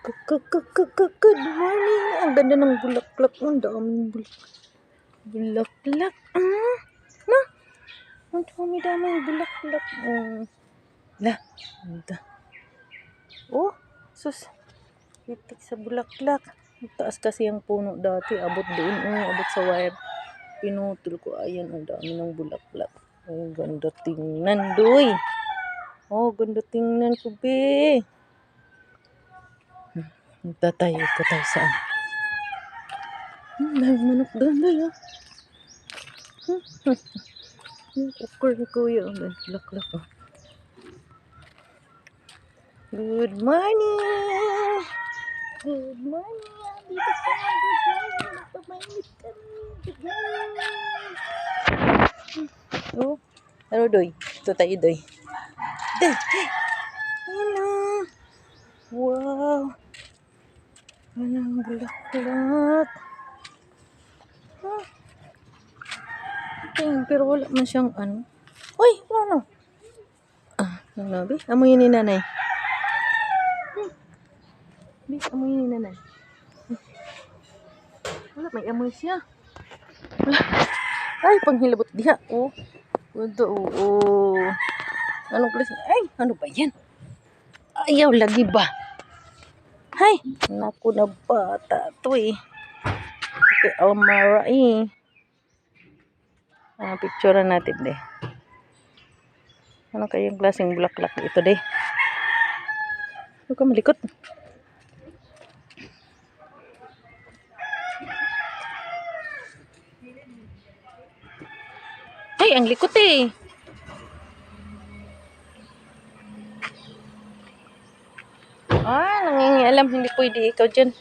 Good morning. Ang ganda ng bulaklak. Ang daming bulaklak. Na? Ang dami-daming bulaklak. La. Ganda. Oh, sus. Titik sa bulaklak. Taas kasi ang puno dati. Abot doon. Abot sa wire. Pinutol ko. Ayan, ang dami ng bulaklak. Oh, ganda tingnan, doy. Oh, ganda tingnan ko, be. Tayo saan? May manok doon, doy. Kukur ni kuya. Bulaklak. Good morning. Good morning. Dito sa good morning. Nagpamainit kami. Good morning. Oh, ano, doy? Ito tayo, doy. Doy, hey. Hello. Wow. Anong bulaklak. Pero wala man siyang ano. Uy, ano? Ano, be? Amoy ni nanay. Be, amoy ni nanay. Wala, may amoy siya. Wala. Ay, panghilabot diha. Oh. Ito, oh. Anong place? Ay, ano ba yan? Ayaw, lagi ba? Hay, naku na bata to eh. Okay, Almara eh. Picturean natin deh. Ano kayang klaseng bulaklak ito deh? Huwag ka malikot. Ay, ang likot eh. Nangingialam. Hindi pwede ikaw dyan.